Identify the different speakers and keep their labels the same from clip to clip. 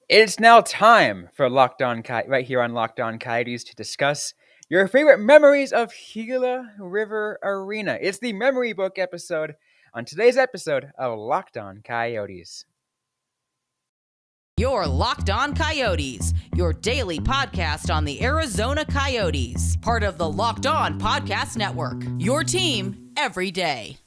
Speaker 1: It's now time for right here on Locked On Coyotes to discuss your favorite memories of Gila River Arena. It's the memory book episode on today's episode of Locked On Coyotes.
Speaker 2: Your Locked On Coyotes, your daily podcast on the Arizona Coyotes, part of the Locked On Podcast Network. Your team every day.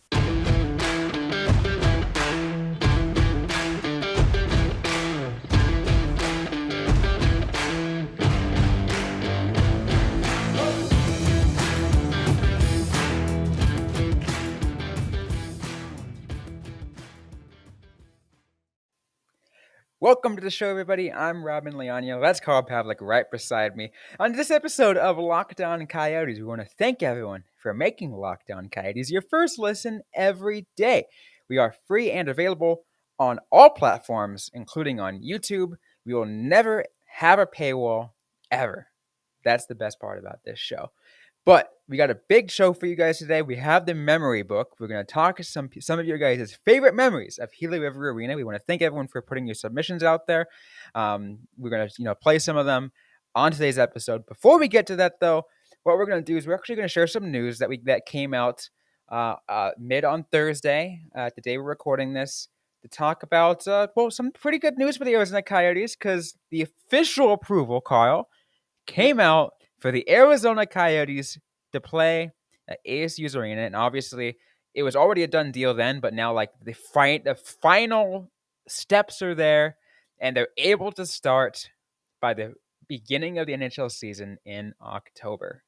Speaker 1: Welcome to the show, everybody. I'm Robyn Leonio. That's Carl Pavlik right beside me. On this episode of Locked On Coyotes, we want to thank everyone for making Locked On Coyotes your first listen every day. We are free and available on all platforms, including on YouTube. We will never have a paywall, ever. That's the best part about this show. But we got a big show for you guys today. We have the memory book. We're going to talk to some of your guys' favorite memories of Gila River Arena. We want to thank everyone for putting your submissions out there. We're going to play some of them on today's episode. Before we get to that, though, what we're going to do is we're actually going to share some news that came out mid on Thursday, the day we're recording this, to talk about some pretty good news for the Arizona Coyotes, because the official approval, Carl, came out for the Arizona Coyotes to play at ASU's arena. And obviously, it was already a done deal then, but now the final steps are there, and they're able to start by the beginning of the NHL season in October.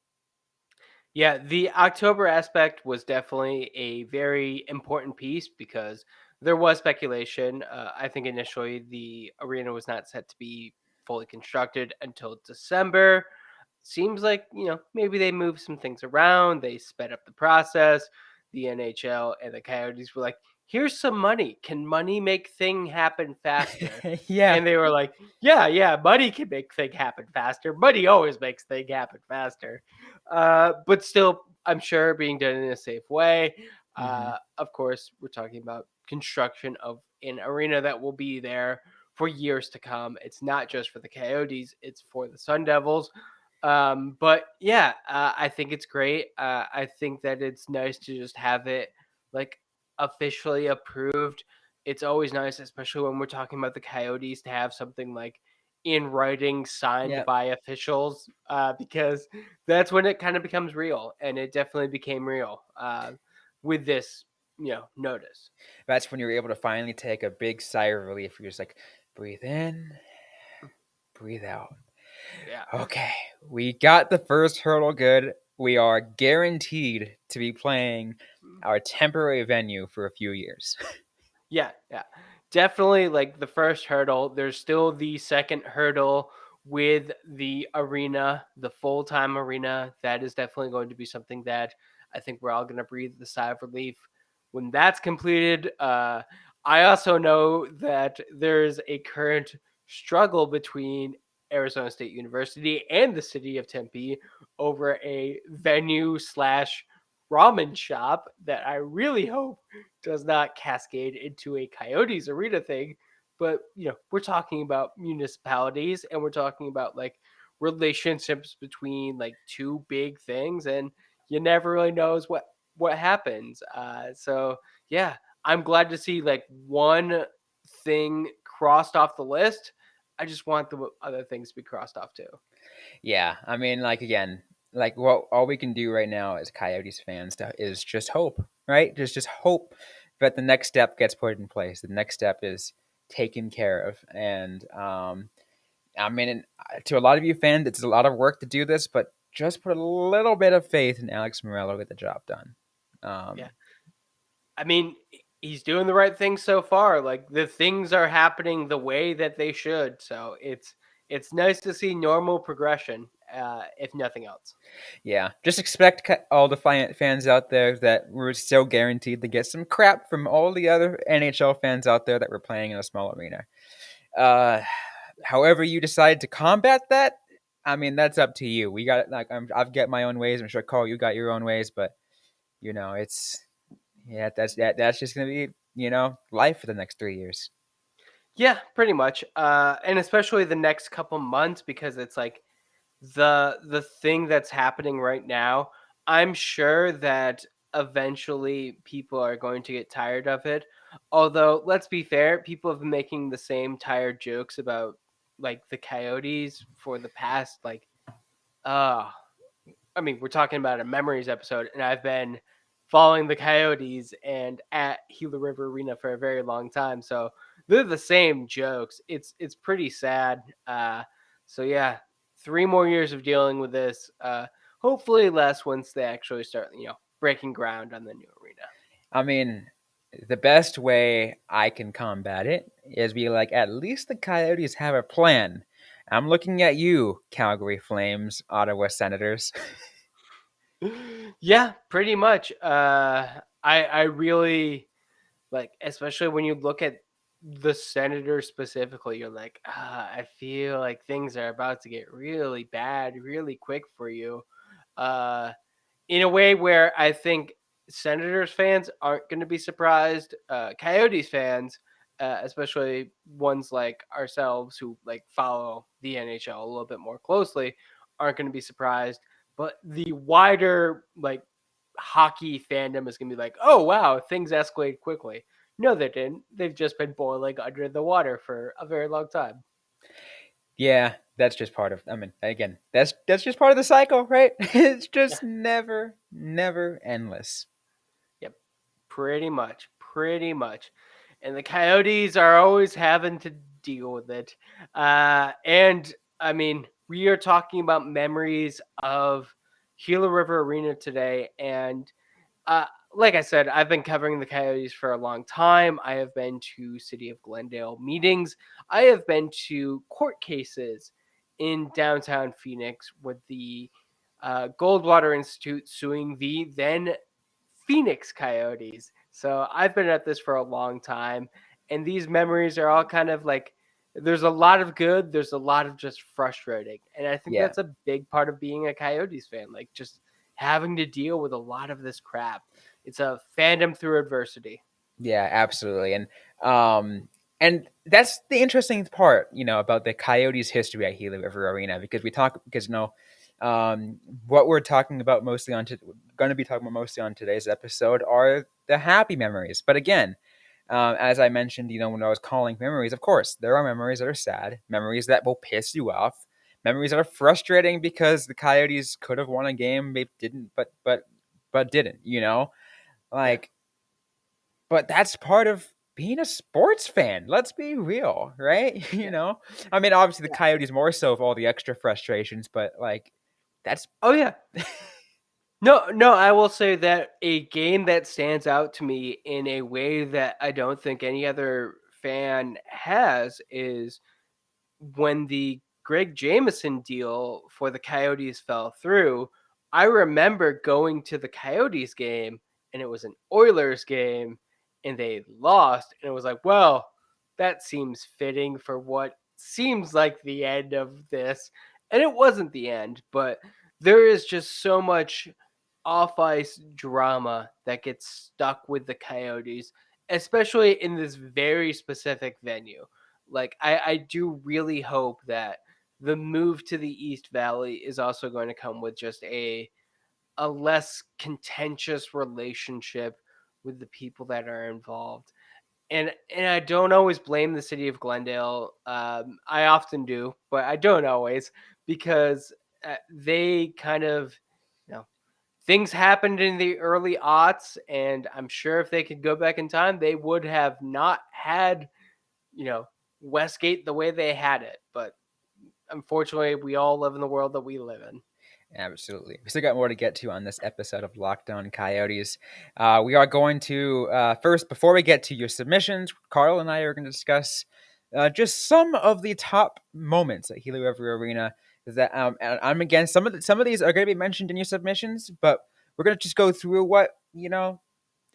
Speaker 3: Yeah, the October aspect was definitely a very important piece because there was speculation. I think initially the arena was not set to be fully constructed until December. Seems like, maybe they moved some things around, they sped up the process. The NHL and the Coyotes were like, here's some money. Can money make thing happen faster?
Speaker 1: Yeah.
Speaker 3: And they were like, yeah, money can make thing happen faster. Money always makes thing happen faster. But still, I'm sure being done in a safe way. Of course, we're talking about construction of an arena that will be there for years to come. It's not just for the Coyotes, it's for the Sun Devils. But yeah, I think it's great. I think that it's nice to just have it like officially approved. It's always nice, especially when we're talking about the Coyotes, to have something like in writing signed
Speaker 1: Yep.
Speaker 3: by officials, because that's when it kind of becomes real, and it definitely became real with this, notice.
Speaker 1: That's when you're able to finally take a big sigh of relief. You're just like, breathe in, breathe out.
Speaker 3: Yeah.
Speaker 1: Okay, we got the first hurdle good. We are guaranteed to be playing our temporary venue for a few years.
Speaker 3: Yeah. Definitely like the first hurdle. There's still the second hurdle with the arena, the full-time arena. That is definitely going to be something that I think we're all going to breathe the sigh of relief when that's completed. I also know that there's a current struggle between Arizona State University and the city of Tempe over a venue slash ramen shop that I really hope does not cascade into a Coyotes arena thing. But, we're talking about municipalities, and we're talking about like relationships between like two big things, and you never really knows what happens. So yeah, I'm glad to see like one thing crossed off the list. I just want the other things to be crossed off too.
Speaker 1: Yeah, I mean, again, what all we can do right now as Coyotes fans is just hope, right? Just hope that the next step gets put in place. The next step is taken care of, and I mean, to a lot of you fans, it's a lot of work to do this, but just put a little bit of faith in Alex Morello to get the job done.
Speaker 3: Yeah. I mean, he's doing the right thing so far. Like the things are happening the way that they should. So it's nice to see normal progression, if nothing else.
Speaker 1: Yeah, just expect all the fans out there that we're still guaranteed to get some crap from all the other NHL fans out there that were playing in a small arena. However you decide to combat that, I mean, that's up to you. We got I've got my own ways. I'm sure Carl, you got your own ways, but that's just gonna be life for the next 3 years.
Speaker 3: Yeah, pretty much. And especially the next couple months because it's like the thing that's happening right now. I'm sure that eventually people are going to get tired of it. Although, let's be fair, people have been making the same tired jokes about like the Coyotes for the past uh I mean, we're talking about a memories episode, and I've been following the Coyotes and at Gila River Arena for a very long time. So they're the same jokes. It's pretty sad. So yeah, 3 more years of dealing with this. Hopefully less once they actually start, breaking ground on the new arena.
Speaker 1: I mean, the best way I can combat it is be like, at least the Coyotes have a plan. I'm looking at you, Calgary Flames, Ottawa Senators.
Speaker 3: Yeah, pretty much. I really like, especially when you look at the Senators specifically, you're like, I feel like things are about to get really bad really quick for you. Uh, in a way where I think Senators fans aren't going to be surprised. Coyotes fans, especially ones like ourselves who like follow the NHL a little bit more closely, aren't going to be surprised. But the wider hockey fandom is going to be like, oh wow, things escalate quickly. No, they didn't. They've just been boiling under the water for a very long time.
Speaker 1: Yeah, that's just part of. I mean, again, that's just part of the cycle, right? It's
Speaker 3: Yeah.
Speaker 1: just never endless.
Speaker 3: Yep. Pretty much. Pretty much. And the Coyotes are always having to deal with it. And I mean, we are talking about memories of Gila River Arena today. And uh, like I said, I've been covering the Coyotes for a long time. I have been to City of Glendale meetings. I have been to court cases in downtown Phoenix with the Goldwater Institute suing the then Phoenix Coyotes. So I've been at this for a long time, and these memories are all kind of like there's a lot of good, there's a lot of just frustrating. And I think
Speaker 1: Yeah,
Speaker 3: that's a big part of being a Coyotes fan, like just having to deal with a lot of this crap. It's a fandom through adversity.
Speaker 1: yeah, absolutely, um, and that's the interesting part, about the Coyotes' history at Gila River Arena because what we're talking about mostly going to be talking about mostly on today's episode are the happy memories, but again. As I mentioned, when I was calling memories, of course, there are memories that are sad, memories that will piss you off, memories that are frustrating because the Coyotes could have won a game, they didn't, but didn't,
Speaker 3: Yeah.
Speaker 1: like, but that's part of being a sports fan. Let's be real, right?
Speaker 3: Yeah.
Speaker 1: I mean, obviously the
Speaker 3: Yeah.
Speaker 1: Coyotes more so of all the extra frustrations, but like, that's
Speaker 3: Oh yeah. No, no, I will say that a game that stands out to me in a way that I don't think any other fan has is when the Greg Jameson deal for the Coyotes fell through. I remember going to the Coyotes game and it was an Oilers game and they lost. And it was like, well, that seems fitting for what seems like the end of this. And it wasn't the end, but there is just so much off ice drama that gets stuck with the Coyotes, especially in this very specific venue. Like I do really hope that the move to the East Valley is also going to come with just a less contentious relationship with the people that are involved. And I don't always blame the city of Glendale. I often do, but I don't always because they kind of, you know, things happened in the early aughts, and I'm sure if they could go back in time, they would have not had, you know, Westgate the way they had it. But unfortunately, we all live in the world that we live in.
Speaker 1: Absolutely. We still got more to get to on this episode of Lockdown Coyotes. We are going to, first, before we get to your submissions, Carl and I are going to discuss just some of the top moments at Gila River Arena. That and I'm again, some of these are going to be mentioned in your submissions, but we're going to just go through what,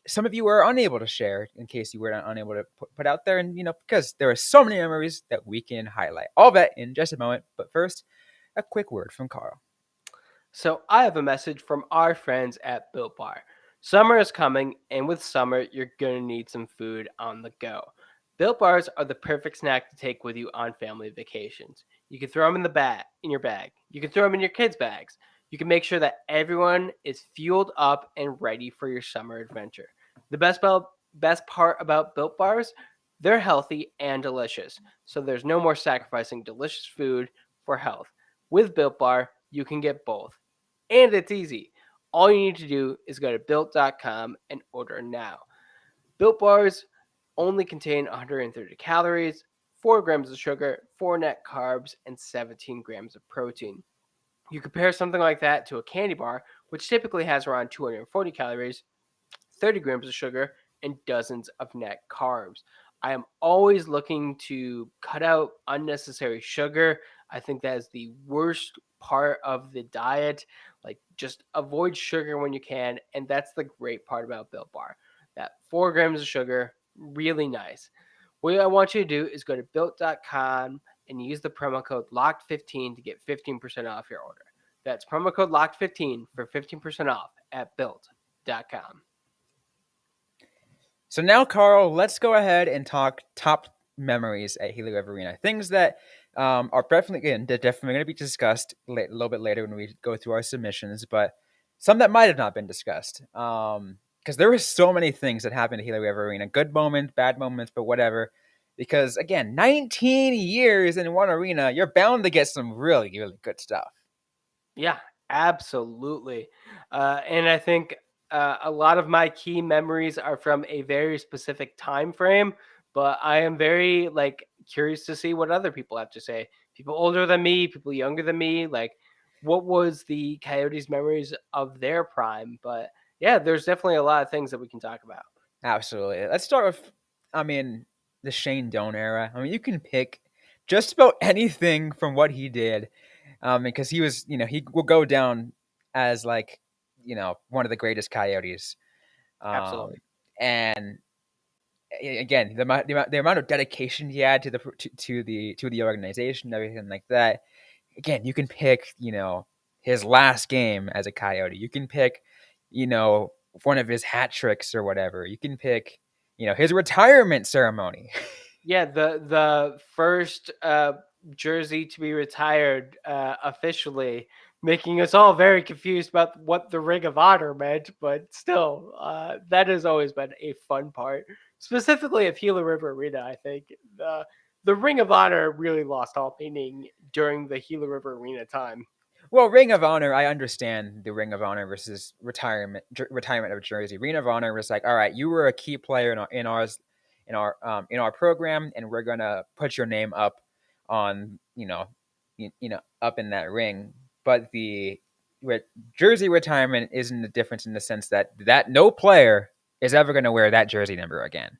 Speaker 1: some of you were unable to share in case you were unable to put out there. And, because there are so many memories that we can highlight. All that in just a moment. But first, a quick word from Carl.
Speaker 3: So I have a message from our friends at Built Bar. Summer is coming, and with summer, you're going to need some food on the go. Built Bars are the perfect snack to take with you on family vacations. You can throw them in your bag. You can throw them in your kids' bags. You can make sure that everyone is fueled up and ready for your summer adventure. The best part about Built Bars, they're healthy and delicious. So there's no more sacrificing delicious food for health. With Built Bar, you can get both. And it's easy. All you need to do is go to built.com and order now. Built Bars only contain 130 calories, 4 grams of sugar, 4 net carbs, and 17 grams of protein. You compare something like that to a candy bar, which typically has around 240 calories, 30 grams of sugar, and dozens of net carbs. I am always looking to cut out unnecessary sugar. I think that is the worst part of the diet. Like, just avoid sugar when you can. And that's the great part about Built Bar. That 4 grams of sugar, really nice. What I want you to do is go to built.com and use the promo code LOCKED15 to get 15% off your order. That's promo code LOCKED15 for 15% off at built.com.
Speaker 1: So now, Carl, let's go ahead and talk top memories at Gila River Arena. Things that are definitely, again, they're definitely going to be discussed a little bit later when we go through our submissions, but some that might have not been discussed. Because there were so many things that happened at Gila River Arena, good moments, bad moments, but whatever. Because again, 19 years in one arena, you're bound to get some really, really good stuff.
Speaker 3: Yeah, absolutely. And I think a lot of my key memories are from a very specific time frame, but I am very curious to see what other people have to say. People older than me, people younger than me, like what was the Coyotes memories of their prime? But yeah, there's definitely a lot of things that we can talk about.
Speaker 1: Absolutely. Let's start with, I mean, the Shane Doan era. I mean, you can pick just about anything from what he did, because he was, he will go down as like, one of the greatest Coyotes. Um,
Speaker 3: Absolutely.
Speaker 1: and again, the amount of dedication he had to the organization, everything like that. Again, you can pick, his last game as a Coyote. You can pick, you know, one of his hat tricks or whatever. You can pick, his retirement ceremony.
Speaker 3: Yeah, the first jersey to be retired officially, making us all very confused about what the Ring of Honor meant. But still, that has always been a fun part, specifically of Gila River Arena. I think the Ring of Honor really lost all meaning during the Gila River Arena time.
Speaker 1: Well, Ring of Honor, I understand the Ring of Honor versus retirement of Jersey. Ring of Honor was like, all right, you were a key player in our program, and we're gonna put your name up on up in that ring. But the re- Jersey retirement isn't the difference in the sense that no player is ever gonna wear that jersey number again.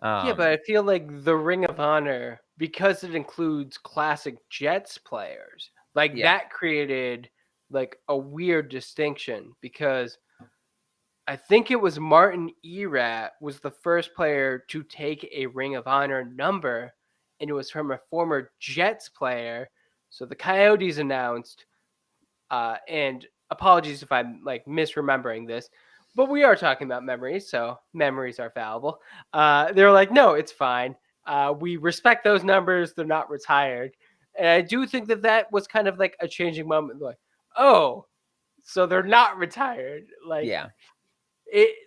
Speaker 3: Yeah, but
Speaker 1: Um,
Speaker 3: I feel like the Ring of Honor, because it includes classic Jets players, like
Speaker 1: yeah,
Speaker 3: that created like a weird distinction because I think it was Martin Erat was the first player to take a Ring of Honor number, and it was from a former Jets player. So the Coyotes announced, and apologies if I'm like misremembering this, but we are talking about memories, so memories are fallible. They're like, no, it's fine. We respect those numbers; they're not retired, and I do think that that was kind of like a changing moment. Like, oh, so they're not retired. Like
Speaker 1: yeah,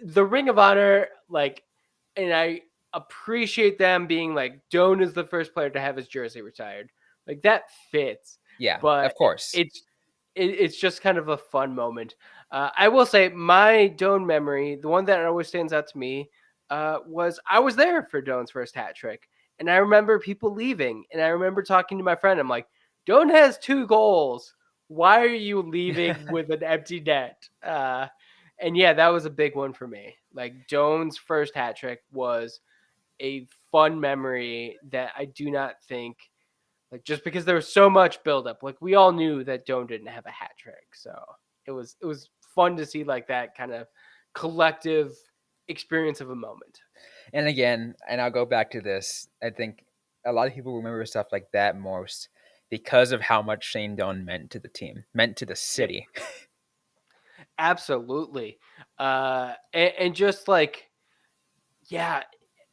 Speaker 3: the Ring of Honor, like, and I appreciate them being like, Doan is the first player to have his jersey retired. Like that fits,
Speaker 1: yeah.
Speaker 3: but
Speaker 1: Of course.
Speaker 3: it's it's just kind of a fun moment. I will say my Doan memory, the one that always stands out to me, was I was there for Doan's first hat trick, and I remember people leaving, and I remember talking to my friend. I'm like, Doan has 2 goals. Why are you leaving with an empty net? And yeah, that was a big one for me. Like Doan's first hat trick was a fun memory that I do not think like just because there was so much buildup. Like we all knew that Doan didn't have a hat trick, so it was fun to see like that kind of collective experience of a moment.
Speaker 1: And again, and I'll go back to this. I think a lot of people remember stuff like that most because of how much Shane Doan meant to the team, meant to the
Speaker 3: Yep,
Speaker 1: city.
Speaker 3: absolutely. And just like yeah,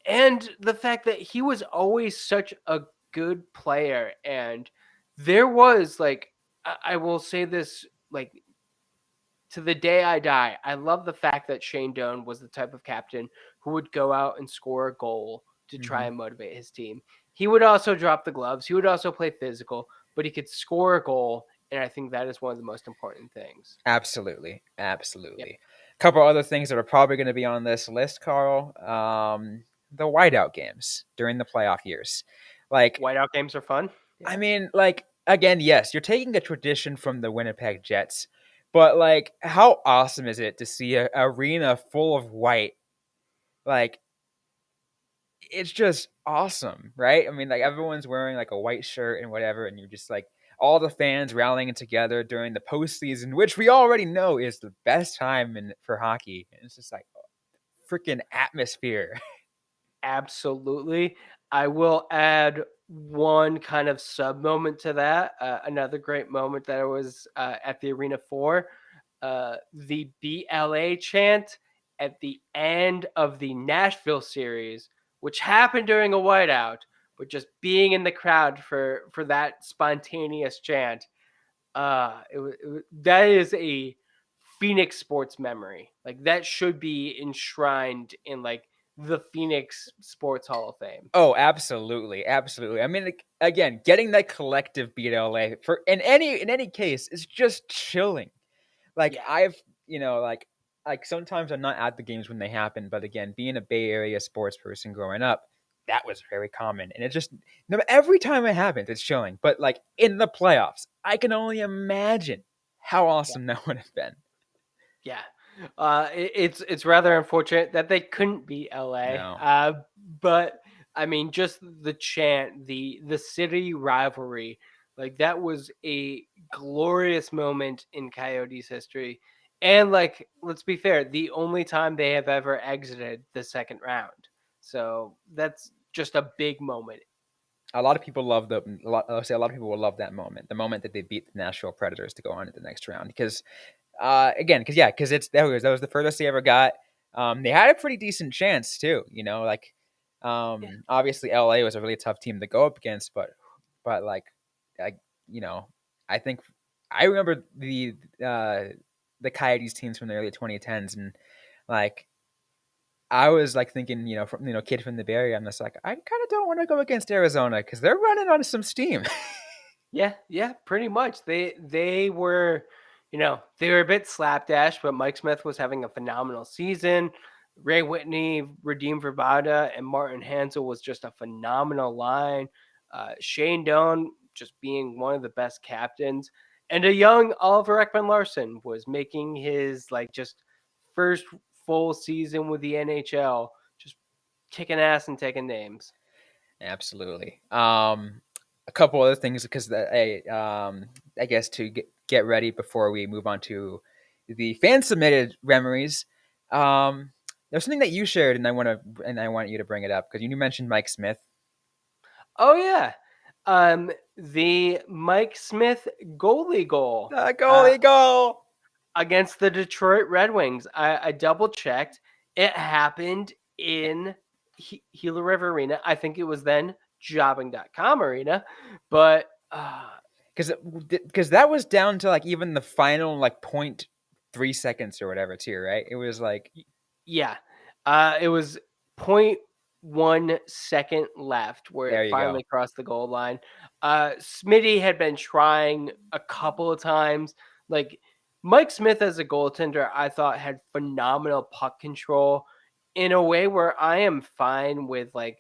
Speaker 3: and the fact that he was always such a good player. And there was like, I will say this, like, to the day I die, I love the fact that Shane Doan was the type of captain who would go out and score a goal to try
Speaker 1: Mhm.
Speaker 3: and motivate his team. He would also drop the gloves. He would also play physical, but he could score a goal. And I think that is one of the most important things.
Speaker 1: Absolutely,
Speaker 3: Yeah.
Speaker 1: absolutely. A couple other things that are probably going to be on this list, Carl. The whiteout games during the playoff years. Like,
Speaker 3: Whiteout games are fun.
Speaker 1: I
Speaker 3: Yeah.
Speaker 1: mean, like, again, yes, you're taking a tradition from the Winnipeg Jets, but like, how awesome is it to see a arena full of white? Like, it's just awesome, right? I mean, like,
Speaker 3: Yeah.
Speaker 1: everyone's wearing like a white shirt and whatever, and you're just like all the fans rallying together during the postseason, which we already know is the best time for hockey. And it's just like freaking atmosphere.
Speaker 3: Absolutely. I will add one kind of sub moment to that. Another great moment that I was at the arena for, the BLA chant at the end of the Nashville series, which happened during a whiteout, but just being in the crowd for that spontaneous chant, that is a Phoenix sports memory. Like, that should be enshrined in like the Phoenix Sports Hall of Fame.
Speaker 1: Oh, absolutely, absolutely. I mean, like, again, getting that collective beat LA for in any case is just chilling. Like,
Speaker 3: Yeah,
Speaker 1: like sometimes I'm not at the games when they happen, but again, being a Bay Area sports person growing up, that was very common. And it just no every time it happens, it's chilling. But like in the playoffs, I can only imagine how
Speaker 3: yeah,
Speaker 1: awesome that would have been.
Speaker 3: yeah. It's rather unfortunate that they couldn't beat LA.
Speaker 1: No.
Speaker 3: But I mean, just the chant, the city rivalry, like that was a glorious moment in Coyotes history. And like, let's be fair, the only time they have ever exited the second round. So that's just a big moment.
Speaker 1: A lot of people love I'll say a lot of people will love that moment, the moment that they beat the Nashville Predators to go on to the next round. Because again, because it's that was the furthest they ever got. They had a pretty decent chance too. Like
Speaker 3: Yeah.
Speaker 1: obviously LA was a really tough team to go up against, but like I you know I think I remember the Coyotes teams from the early 2010s, and like I was like thinking, from kid from the Bay Area, I'm just like I kind of don't want to go against Arizona because they're running on some steam.
Speaker 3: Yeah, yeah, pretty much. They were, they were a bit slapdash, but Mike Smith was having a phenomenal season. Ray Whitney, Redeem Verbata, and Martin Hansel was just a phenomenal line. Shane Doan just being one of the best captains, and a young Oliver Ekman Larson was making his like just first full season with the NHL, just kicking ass and taking names.
Speaker 1: Absolutely. A couple other things because I guess to get ready before we move on to the fan submitted memories. There's something that you shared, and I want you to bring it up because you mentioned Mike Smith.
Speaker 3: Oh yeah. The Mike Smith goalie goal
Speaker 1: The goalie goal.
Speaker 3: against the Detroit Red Wings. I double checked. It happened in Gila River Arena. I think it was then jobbing.com arena, but
Speaker 1: Because that was down to like even the final like 0.3 seconds or whatever too, right? It was like
Speaker 3: yeah, it was 0.1 second left where
Speaker 1: there
Speaker 3: it
Speaker 1: you go.
Speaker 3: finally crossed the goal line. Smitty had been trying a couple of times. Like, Mike Smith as a goaltender, I thought had phenomenal puck control in a way where I am fine with like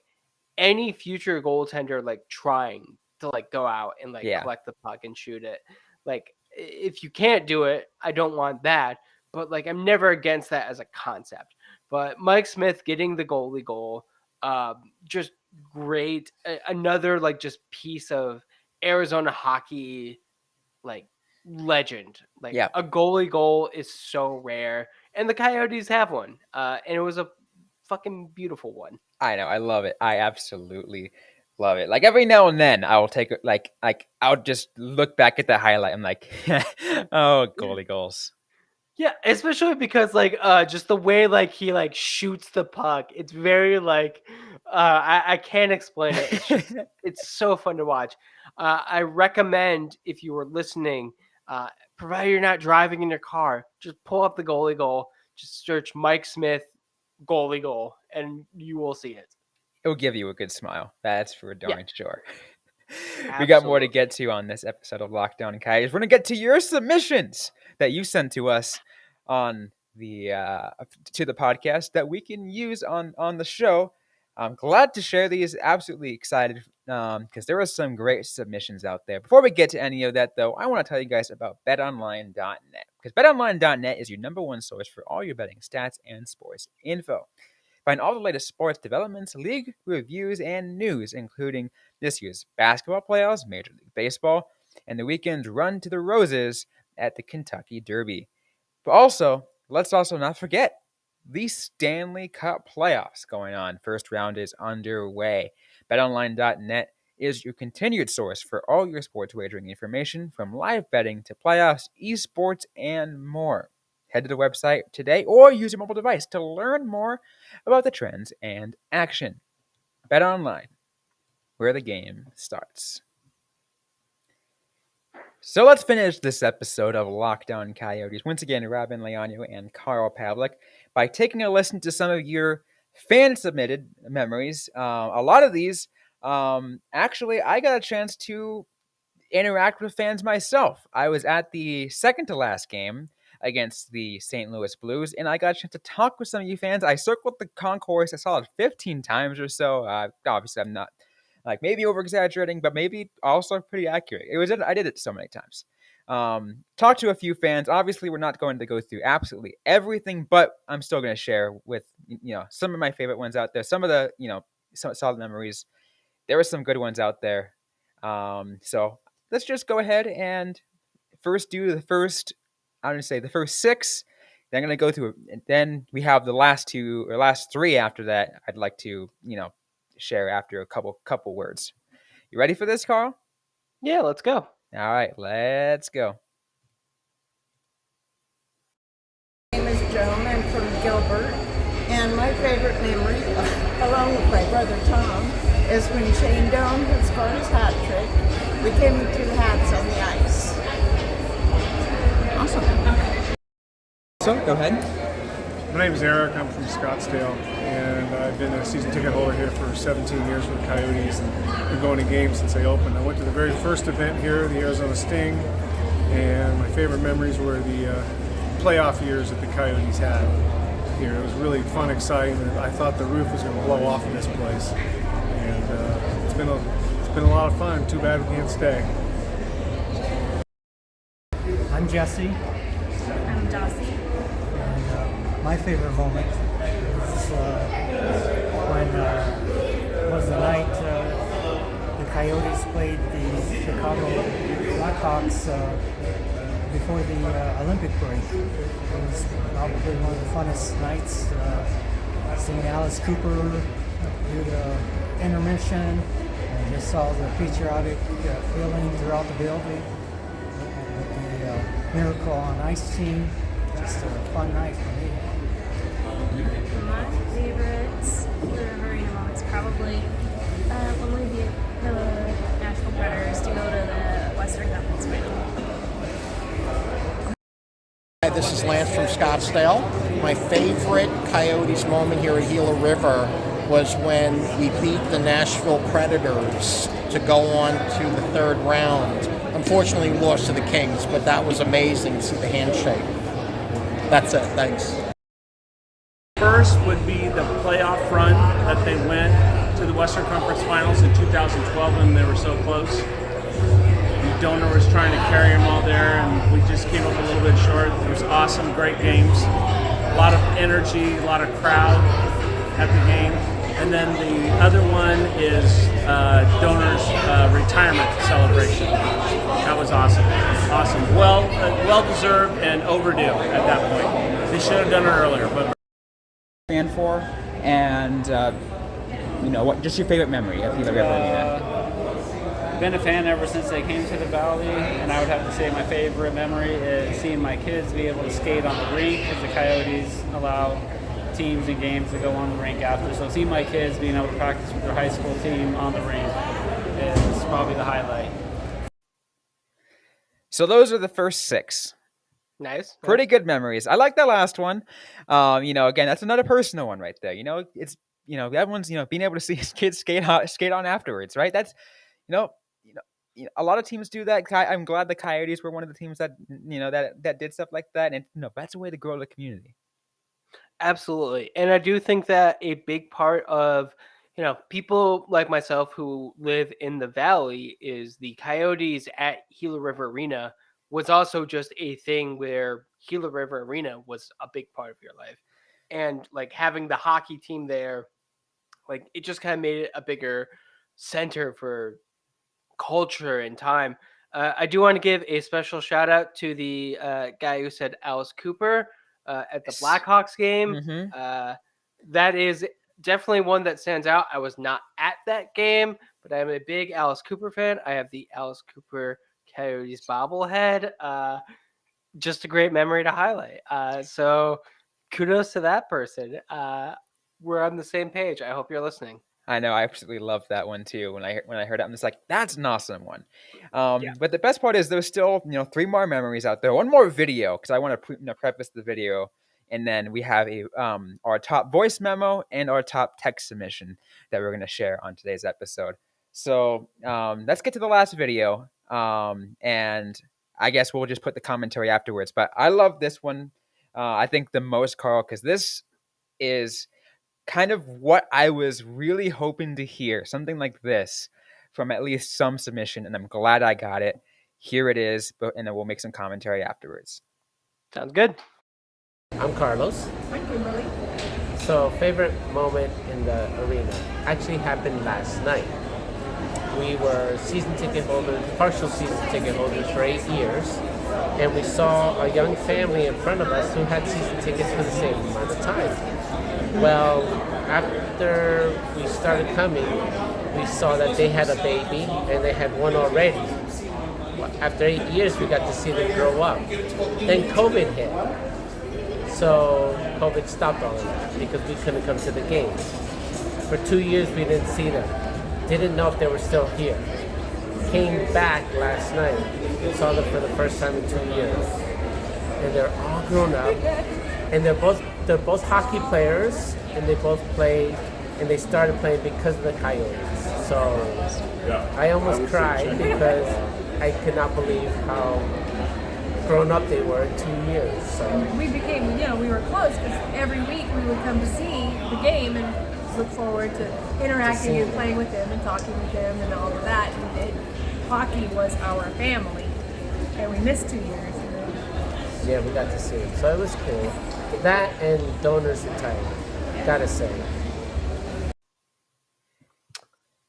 Speaker 3: any future goaltender like trying to like go out and like
Speaker 1: Yeah,
Speaker 3: collect the puck and shoot it. Like, if you can't do it, I don't want that. But like, I'm never against that as a concept. But Mike Smith getting the goalie goal, just great. Another like just piece of Arizona hockey like legend. Like,
Speaker 1: yeah.
Speaker 3: a goalie goal is so rare, and the Coyotes have one, and it was a fucking beautiful one.
Speaker 1: I know. I love it. I absolutely love it. Like every now and then, I will take like I'll just look back at the highlight. I'm like, oh, goalie goals.
Speaker 3: Yeah, especially because just the way he shoots the puck. It's very I can't explain it. It's so fun to watch. I recommend if you were listening, uh, provided you're not driving in your car, just pull up the goalie goal, just search Mike Smith goalie goal, and you will see it.
Speaker 1: It'll give you a good smile. That's for
Speaker 3: Yeah,
Speaker 1: darn sure. We got more to
Speaker 3: absolutely.
Speaker 1: get to on this episode of Lockdown Coyotes. We're gonna get to your submissions that you sent to us on the to the podcast that we can use on the show. I'm glad to share these. Absolutely excited because there are some great submissions out there. Before we get to any of that, though, I want to tell you guys about BetOnline.net because BetOnline.net is your number one source for all your betting stats and sports info. Find all the latest sports developments, league reviews, and news, including this year's basketball playoffs, Major League Baseball, and the weekend's run to the Roses at the Kentucky Derby. But also, let's also not forget the Stanley Cup playoffs going on. First round is underway. BetOnline.net is your continued source for all your sports wagering information, from live betting to playoffs, esports, and more. Head to the website today or use your mobile device to learn more about the trends and action. BetOnline, where the game starts. So let's finish this episode of Lockdown Coyotes. Once again, Robyn Leonio and Carl Pavlik, by taking a listen to some of your fan-submitted memories. A lot of these, actually, I got a chance to interact with fans myself. I was at the second to last game against the St. Louis Blues, and I got a chance to talk with some of you fans. I circled the concourse. I saw it 15 times or so. Obviously, I'm not maybe over exaggerating, but maybe also pretty accurate. I did it so many times. Talked to a few fans. Obviously, we're not going to go through absolutely everything, but I'm still going to share with some of my favorite ones out there. Some of the some solid memories. There were some good ones out there. So let's just go ahead and first do the first. I'm going to say the first six. Then I'm going to go through, and then we have the last two or last three after that. I'd like to share after a couple words. You ready for this, Carl?
Speaker 3: Yeah, let's go.
Speaker 1: All right, let's go.
Speaker 4: My name is Joan. I'm from Gilbert, and my favorite memory, along with my brother Tom, is when Shane Doan had scored his hat trick. We came with 2 hats on the ice.
Speaker 1: Awesome. So go ahead.
Speaker 5: My name is Eric. I'm from Scottsdale, and I've been a season ticket holder here for 17 years for the Coyotes, and been going to games since they opened. I went to the very first event here, the Arizona Sting, and my favorite memories were the playoff years that the Coyotes had here. It was really fun, exciting. I thought the roof was going to blow off in this place, and it's been a lot of fun. Too bad we can't stay.
Speaker 6: I'm Jesse.
Speaker 7: I'm Dossie.
Speaker 6: And my favorite moment was when was the night the Coyotes played the Chicago Blackhawks before the Olympic break. It was probably one of the funnest nights. Seeing Alice Cooper do the intermission, and just saw the patriotic feeling throughout the building. The Miracle on Ice team, just a fun night for me.
Speaker 7: My favorite Gila River Arena moments probably when we beat the Nashville Predators to go to the Western Conference Final.
Speaker 8: Hi, this is Lance from Scottsdale. My favorite Coyotes moment here at Gila River was when we beat the Nashville Predators to go on to the third round. Unfortunately, we lost to the Kings, but that was amazing to see the handshake. That's it. Thanks.
Speaker 9: First would be the playoff run that they went to the Western Conference Finals in 2012, and they were so close. And Donor was trying to carry them all there, and we just came up a little bit short. It was awesome, great games, a lot of energy, a lot of crowd at the game. And then the other one is Donor's retirement celebration. That was awesome. Awesome. Well deserved and overdue at that point. They should have done it earlier, but
Speaker 1: Fan for, and what? Just your favorite memory of Gila River Arena.
Speaker 10: been a fan ever since they came to the Valley, and I would have to say my favorite memory is seeing my kids be able to skate on the rink because the Coyotes allow teams and games to go on the rink after. So seeing my kids being able to practice with their high school team on the rink is probably the highlight.
Speaker 1: So those are the first 6.
Speaker 3: Nice.
Speaker 1: Pretty good memories. I like that last one. Again, that's another personal one right there. It's that one's being able to see his kids skate on afterwards, right? That's you know, a lot of teams do that. I'm glad the Coyotes were one of the teams that that did stuff like that, and that's a way to grow the community.
Speaker 3: Absolutely. And I do think that a big part of, people like myself who live in the valley is the Coyotes at Gila River Arena was also just a thing where Gila River Arena was a big part of your life. And like having the hockey team there, like it just kind of made it a bigger center for culture and time. I do want to give a special shout out to the guy who said Alice Cooper at the Blackhawks game.
Speaker 1: Mm-hmm.
Speaker 3: That is definitely one that stands out. I was not at that game, but I'm a big Alice Cooper fan. I have the Alice Cooper Coyotes bobblehead. Just a great memory to highlight. So kudos to that person. We're on the same page. I hope you're listening.
Speaker 1: I know, I absolutely love that one too. When I heard it, I'm just like, that's an awesome one.
Speaker 3: Yeah.
Speaker 1: But the best part is there's still 3 more memories out there. One more video because I want to preface the video, and then we have our top voice memo and our top text submission that we're going to share on today's episode. So let's get to the last video, and I guess we'll just put the commentary afterwards. But I love this one, I think the most, Carl, because this is kind of what I was really hoping to hear, something like this from at least some submission, and I'm glad I got it. Here it is, and then we'll make some commentary afterwards.
Speaker 3: Sounds good.
Speaker 11: I'm Carlos.
Speaker 4: I'm Kimberly.
Speaker 11: So, favorite moment in the arena actually happened last night. We were season ticket holders, partial season ticket holders for 8 years, and we saw a young family in front of us who had season tickets for the same amount of time. Well, after we started coming, we saw that they had a baby and they had one already. After 8 years, we got to see them grow up. Then COVID hit. So COVID stopped all of that because we couldn't come to the games. For 2 years, we didn't see them. Didn't know if they were still here. Came back last night, saw them for the first time in 2 years. And they're all grown up. And they're both hockey players, and they both play, and they started playing because of the Coyotes. So I almost cried because I could not believe how grown up they were in 2 years. So
Speaker 12: we became, we were close because every week we would come to see the game and look forward to interacting and playing with them and talking with them and all of that. And hockey was our family, and we missed 2 years.
Speaker 11: Yeah, we got to see it. So it was cool. That and Donors Retirement, gotta say.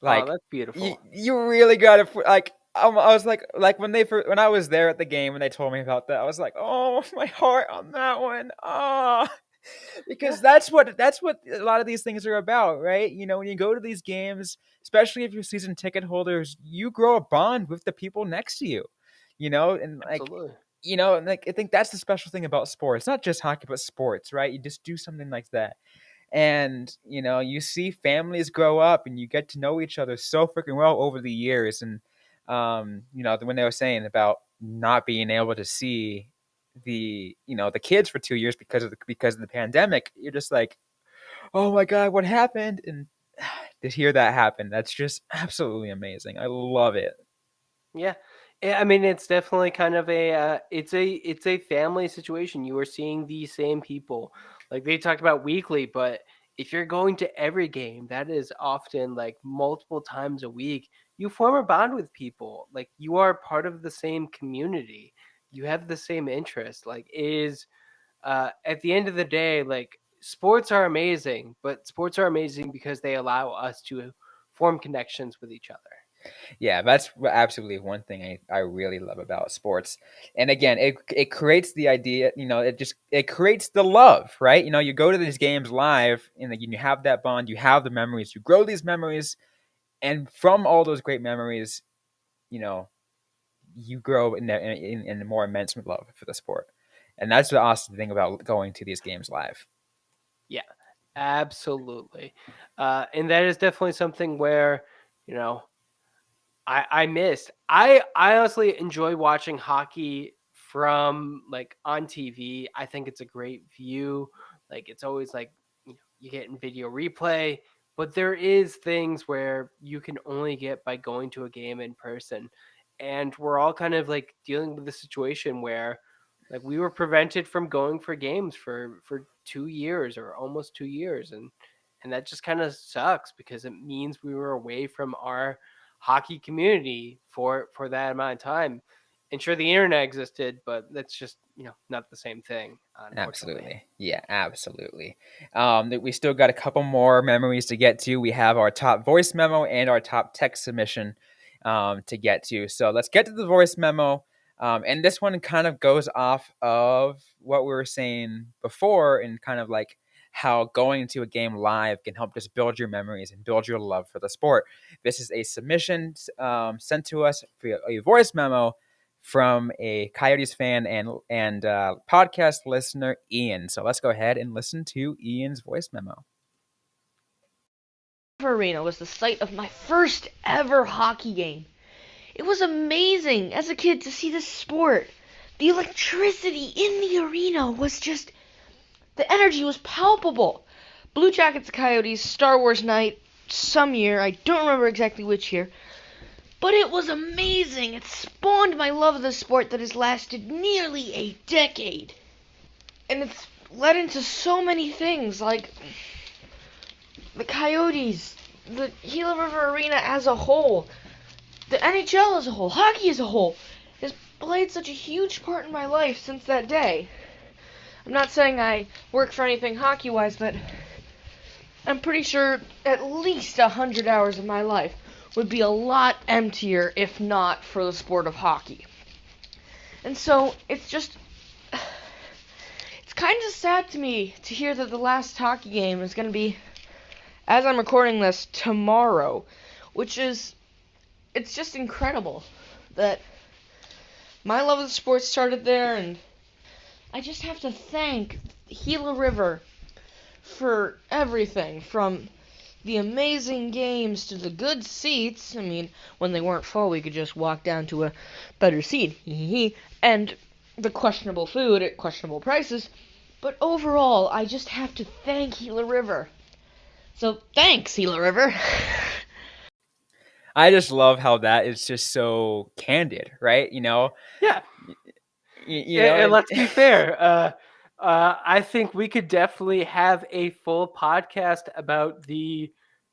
Speaker 3: Like, that's beautiful.
Speaker 1: You really gotta I was like when I was there at the game and they told me about that, I was like, oh, my heart on that one. Because that's what a lot of these things are about, right? When you go to these games, especially if you're season ticket holders, you grow a bond with the people next to you, and
Speaker 3: Absolutely.
Speaker 1: I think that's the special thing about sports, not just hockey, but sports, right? You just do something like that. And, you see families grow up and you get to know each other so freaking well over the years. And, when they were saying about not being able to see the kids for 2 years because of the pandemic, you're just like, oh my God, what happened? And to hear that happen, that's just absolutely amazing. I love it.
Speaker 3: Yeah. I mean, it's definitely kind of it's a family situation. You are seeing these same people. Like they talked about weekly, but if you're going to every game, that is often like multiple times a week. You form a bond with people. Like you are part of the same community. You have the same interest. Like it is at the end of the day, like sports are amazing, but sports are amazing because they allow us to form connections with each other.
Speaker 1: Yeah, that's absolutely one thing I really love about sports. And again, it creates the idea, it creates the love, right? You go to these games live and you have that bond, you have the memories, you grow these memories. And from all those great memories, you know, you grow in a more immense love for the sport. And that's the awesome thing about going to these games live.
Speaker 3: Yeah, absolutely. And that is definitely something where, you know, I missed. I honestly enjoy watching hockey from like on TV. I think it's a great view. Like it's always like you get in video replay, but there is things where you can only get by going to a game in person. And we're all kind of like dealing with the situation where like we were prevented from going for games for 2 years or almost 2 years, and that just kind of sucks because it means we were away from our hockey community for that amount of time. And sure, the internet existed, but that's just not the same thing, unfortunately.
Speaker 1: Absolutely. Yeah, absolutely. We still got a couple more memories to get to. We have our top voice memo and our top text submission to get to. So let's get to the voice memo. And this one kind of goes off of what we were saying before, and kind of like how going to a game live can help just build your memories and build your love for the sport. This is a submission sent to us via a voice memo from a Coyotes fan and podcast listener, Ian. So let's go ahead and listen to Ian's voice memo.
Speaker 13: Arena was the site of my first ever hockey game. It was amazing as a kid to see this sport. The electricity in the arena was just, the energy was palpable. Blue Jackets Coyotes, Star Wars night, some year, I don't remember exactly which year, but it was amazing. It spawned my love of the sport that has lasted nearly a decade. And it's led into so many things, like the Coyotes, the Gila River Arena as a whole, the NHL as a whole, hockey as a whole, has played such a huge part in my life since that day. I'm not saying I work for anything hockey-wise, but I'm pretty sure at least 100 hours of my life would be a lot emptier if not for the sport of hockey. And so it's kind of sad to me to hear that the last hockey game is going to be, as I'm recording this, tomorrow, it's just incredible that my love of the sport started there, and I just have to thank Gila River for everything, from the amazing games to the good seats. I mean, when they weren't full, we could just walk down to a better seat, and the questionable food at questionable prices. But overall, I just have to thank Gila River. So thanks, Gila River.
Speaker 1: I just love how that is just so candid, right?
Speaker 3: Yeah. And let's be fair. I think we could definitely have a full podcast about the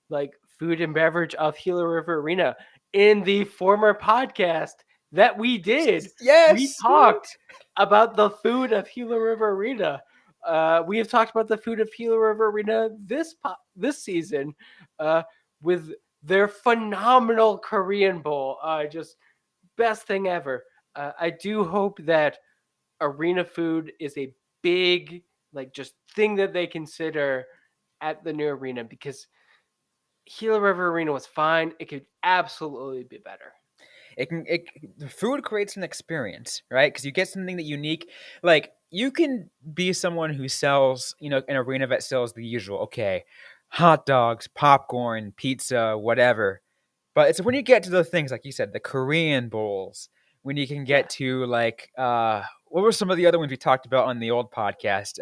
Speaker 3: like food and beverage of Gila River Arena. In the former podcast that we did, we
Speaker 1: Yes.
Speaker 3: talked about the food of Gila River Arena. We have talked about the food of Gila River Arena this season with their phenomenal Korean bowl. Just best thing ever. I do hope that arena food is a big like just thing that they consider at the new arena, because Gila River Arena was fine. It could absolutely be better.
Speaker 1: The food creates an experience, right? Because you get something that unique. Like, you can be someone who sells, an arena that sells the usual, okay, hot dogs, popcorn, pizza, whatever. But it's when you get to the things, like you said, the Korean bowls, when you can get to like, what were some of the other ones we talked about on the old podcast?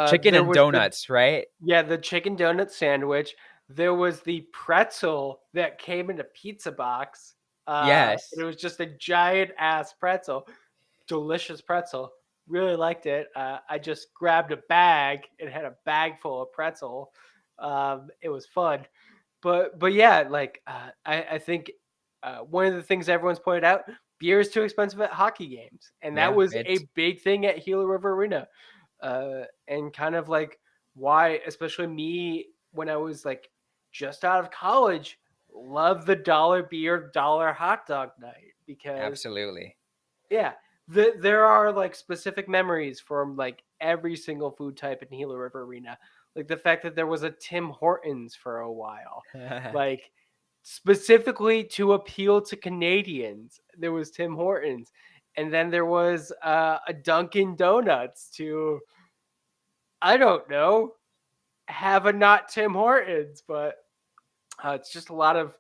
Speaker 1: Chicken
Speaker 3: There
Speaker 1: and
Speaker 3: was
Speaker 1: donuts, right?
Speaker 3: the chicken donut sandwich. There was the pretzel that came in a pizza box.
Speaker 1: Yes.
Speaker 3: It was just a giant ass pretzel, delicious pretzel. Really liked it. I just grabbed a bag and had a bag full of pretzel. It was fun, but yeah, like I think one of the things everyone's pointed out, beer is too expensive at hockey games, and that
Speaker 1: Yeah,
Speaker 3: was
Speaker 1: it's
Speaker 3: a big thing at Gila River Arena, and kind of like why, especially me when I was like just out of college, love the dollar beer, dollar hot dog night, because
Speaker 1: absolutely.
Speaker 3: yeah, there are like specific memories from like every single food type in Gila River Arena. Like the fact that there was a Tim Hortons for a while. Like specifically to appeal to Canadians. There was Tim Hortons, and then there was a Dunkin' Donuts to, I don't know, have a not Tim Hortons, but it's just a lot of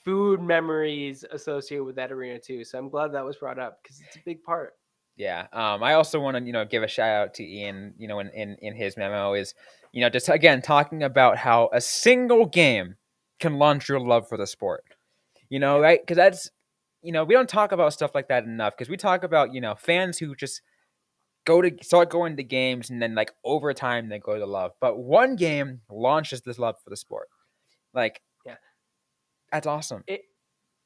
Speaker 3: food memories associated with that arena too. So I'm glad that was brought up because it's a big part.
Speaker 1: Yeah. I also want to, give a shout out to Ian, in his memo is, just again talking about how a single game can launch your love for the sport.
Speaker 3: Yeah.
Speaker 1: Right? Because that's, we don't talk about stuff like that enough because we talk about, fans who just start going to games and then like over time they go to love. But one game launches this love for the sport. Like,
Speaker 3: Yeah.
Speaker 1: that's awesome.
Speaker 3: It,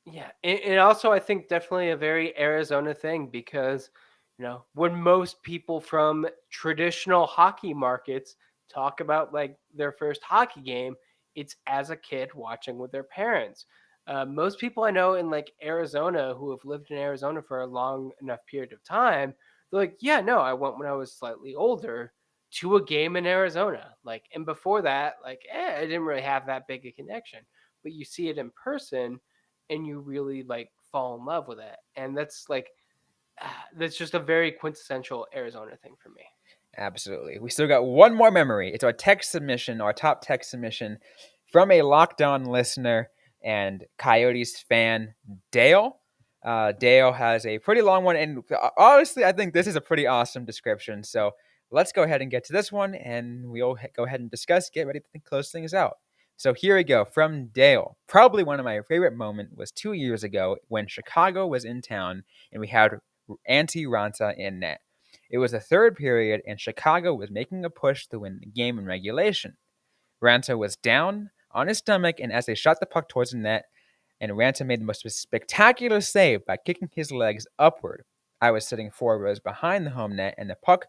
Speaker 3: yeah. And also, I think definitely a very Arizona thing because, when most people from traditional hockey markets talk about like their first hockey game, it's as a kid watching with their parents. Most people I know in like Arizona who have lived in Arizona for a long enough period of time, they're like, yeah, no, I went when I was slightly older to a game in Arizona. Like, and before that, like, I didn't really have that big a connection. But you see it in person, and you really like fall in love with it, and that's like, that's just a very quintessential Arizona thing for me.
Speaker 1: Absolutely. We still got one more memory. It's our text submission, our top text submission from a lockdown listener and Coyotes fan, Dale. Dale has a pretty long one, and honestly, I think this is a pretty awesome description. So let's go ahead and get to this one, and we'll go ahead and discuss, get ready to close things out. So here we go from Dale. Probably one of my favorite moments was 2 years ago when Chicago was in town and we had Antti Ranta in net. It was the third period, and Chicago was making a push to win the game in regulation. Ranta was down on his stomach, and as they shot the puck towards the net, and Ranta made the most spectacular save by kicking his legs upward. I was sitting 4 rows behind the home net, and the puck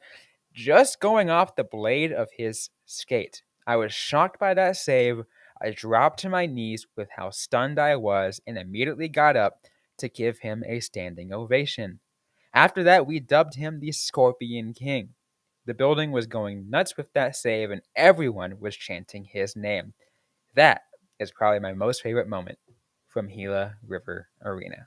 Speaker 1: just going off the blade of his skate. I was shocked by that save. I dropped to my knees with how stunned I was and immediately got up to give him a standing ovation. After that, we dubbed him the Scorpion King. The building was going nuts with that save, and everyone was chanting his name. That is probably my most favorite moment from Gila River Arena.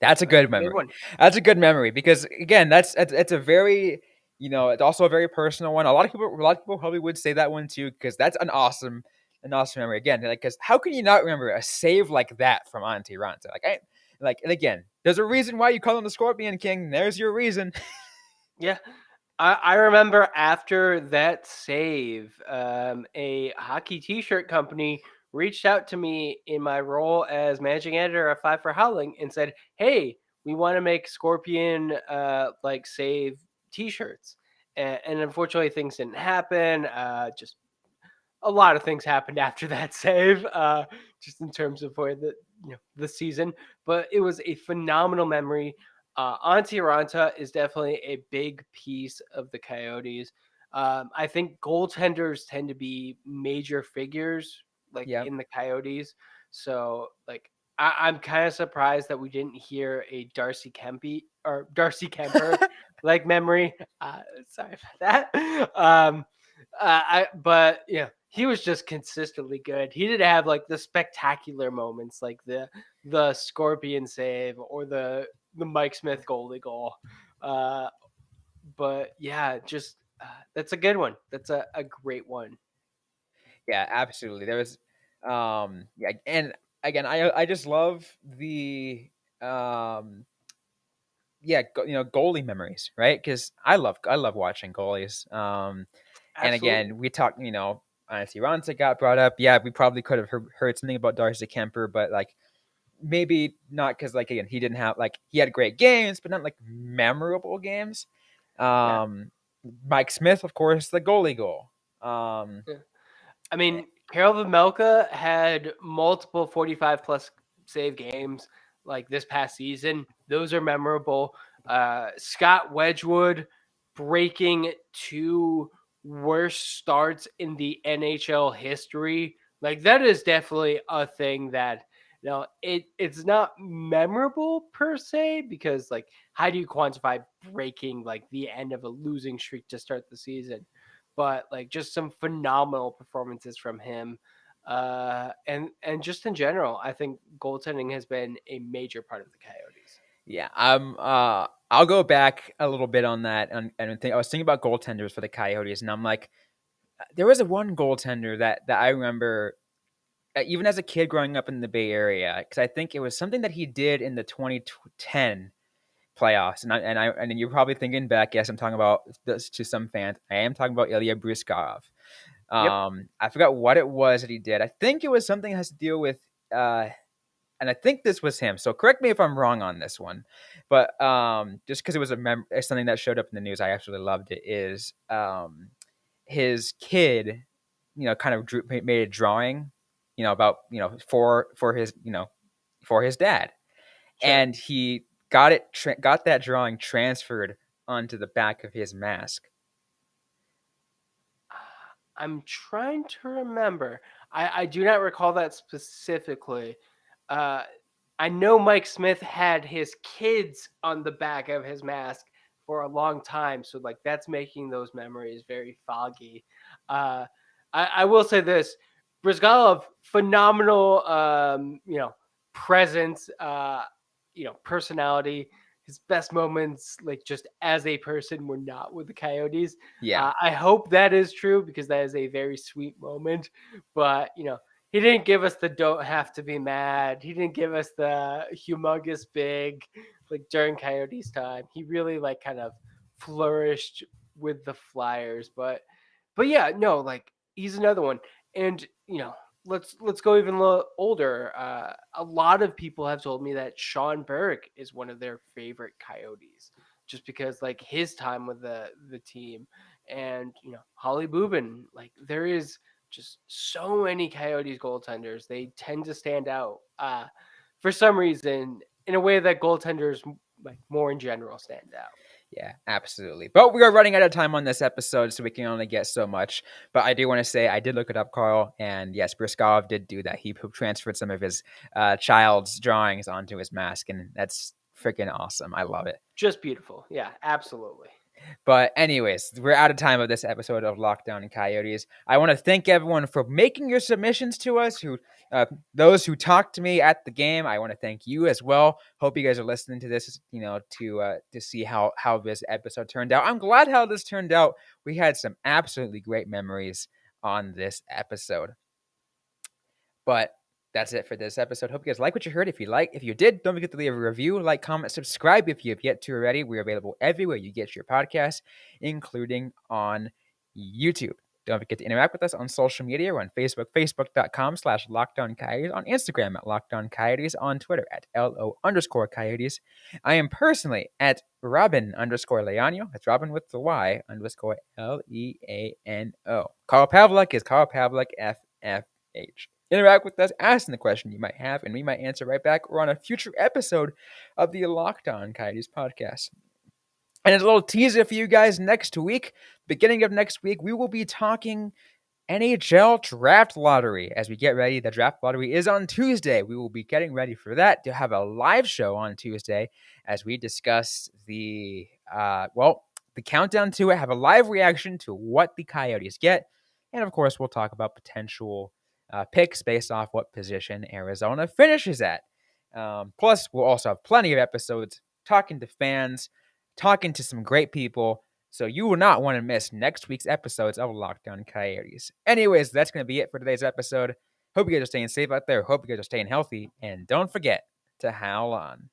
Speaker 1: That's a
Speaker 3: That's
Speaker 1: good
Speaker 3: a good
Speaker 1: memory.
Speaker 3: one.
Speaker 1: That's a good memory because again, it's a very it's also a very personal one. A lot of people probably would say that one too because that's an awesome memory. Again, like because how can you not remember a save like that from Antti Ranta? And again, there's a reason why you call him the Scorpion King. There's your reason.
Speaker 3: Yeah. I remember after that save, a hockey T-shirt company reached out to me in my role as managing editor of Five for Howling and said, "Hey, we want to make Scorpion like save T-shirts," and unfortunately things didn't happen. Just a lot of things happened after that save, just in terms of where the season. But it was a phenomenal memory. Antti Ranta is definitely a big piece of the Coyotes. I think goaltenders tend to be major figures, like
Speaker 1: Yeah.
Speaker 3: in the Coyotes. So, like, I'm kind of surprised that we didn't hear a Darcy Kemper like memory. Sorry about that. But yeah, he was just consistently good. He didn't have like the spectacular moments like the Scorpion save or the Mike Smith goalie goal. Uh, but yeah, just that's a good one. That's a great one.
Speaker 1: Yeah, absolutely. There was, yeah, and again, I just love the, yeah, goalie memories, right? Because I love watching goalies. And
Speaker 3: Absolutely.
Speaker 1: again, we talked, Antti Ranta got brought up. Yeah, we probably could have heard something about Darcy Kemper, but like maybe not because like again, he didn't have like he had great games, but not like memorable games.
Speaker 3: Yeah.
Speaker 1: Um, Mike Smith, of course, the goalie goal. Um,
Speaker 3: Yeah. I mean, Carol Vejmelka had multiple 45 plus save games like this past season. Those are memorable. Scott Wedgwood breaking two worst starts in the NHL history. Like that is definitely a thing that it's not memorable per se because like how do you quantify breaking like the end of a losing streak to start the season? But like just some phenomenal performances from him. And just in general, I think goaltending has been a major part of the Coyotes.
Speaker 1: Yeah, I'll go back a little bit on that, and think I was thinking about goaltenders for the Coyotes, and I'm like, there was a one goaltender that I remember, even as a kid growing up in the Bay Area, because I think it was something that he did in the 2010 playoffs, and you're probably thinking back. Yes, I'm talking about this to some fans. I am talking about Ilya Bruskov.
Speaker 3: Yep.
Speaker 1: I forgot what it was that he did. I think it was something that has to deal with, and I think this was him. So correct me if I'm wrong on this one, but just because it was something that showed up in the news, I absolutely loved it. Is his kid, kind of made a drawing, about for his for his dad,
Speaker 3: Sure.
Speaker 1: and he got that drawing transferred onto the back of his mask.
Speaker 3: I'm trying to remember. I do not recall that specifically. Uh, I know Mike Smith had his kids on the back of his mask for a long time, so like that's making those memories very foggy. Uh, I will say this: Brizgalov, phenomenal, presence, personality. His best moments, like just as a person, were not with the Coyotes.
Speaker 1: Yeah.
Speaker 3: I hope that is true because that is a very sweet moment. But he didn't give us the "don't have to be mad." He didn't give us the humongous big like during Coyotes time. He really like kind of flourished with the Flyers. But yeah, no, like he's another one. And let's go even a little older. A lot of people have told me that Sean Burke is one of their favorite Coyotes, just because like his time with the team, and Holly Boobin. Like there is just so many Coyotes goaltenders. They tend to stand out for some reason in a way that goaltenders like more in general stand out.
Speaker 1: Yeah, absolutely. But we are running out of time on this episode, so we can only get so much. But I do want to say I did look it up, Carl, and yes, Briskov did do that. He transferred some of his child's drawings onto his mask, and that's freaking awesome. I love it.
Speaker 3: Just beautiful. Yeah, absolutely.
Speaker 1: But anyways, we're out of time of this episode of Lockdown Coyotes. I want to thank everyone for making your submissions to us. Those who talked to me at the game, I want to thank you as well. Hope you guys are listening to this, to see how this episode turned out. I'm glad how this turned out. We had some absolutely great memories on this episode. But that's it for this episode. Hope you guys like what you heard. If you did, don't forget to leave a review, like, comment, subscribe if you have yet to already. We're available everywhere you get your podcasts, including on YouTube. Don't forget to interact with us on social media. We're on Facebook, facebook.com/LockedOnCoyotes, on Instagram at LockedOnCoyotes, on Twitter at LO_Coyotes. I am personally at Robyn_Leano. That's Robyn with the Y _LEANO. Carl Pavlik is Carl Pavlik FFH. Interact with us, asking the question you might have, and we might answer right back or on a future episode of the Locked On Coyotes podcast. And as a little teaser for you guys, next week, beginning of next week, we will be talking NHL draft lottery as we get ready. The draft lottery is on Tuesday. We will be getting ready for that to have a live show on Tuesday as we discuss the countdown to it, have a live reaction to what the Coyotes get. And of course, we'll talk about potential picks based off what position Arizona finishes at. Plus, we'll also have plenty of episodes talking to fans, talking to some great people. So you will not want to miss next week's episodes of Lockdown Coyotes. Anyways, that's going to be it for today's episode. Hope you guys are staying safe out there. Hope you guys are staying healthy. And don't forget to howl on.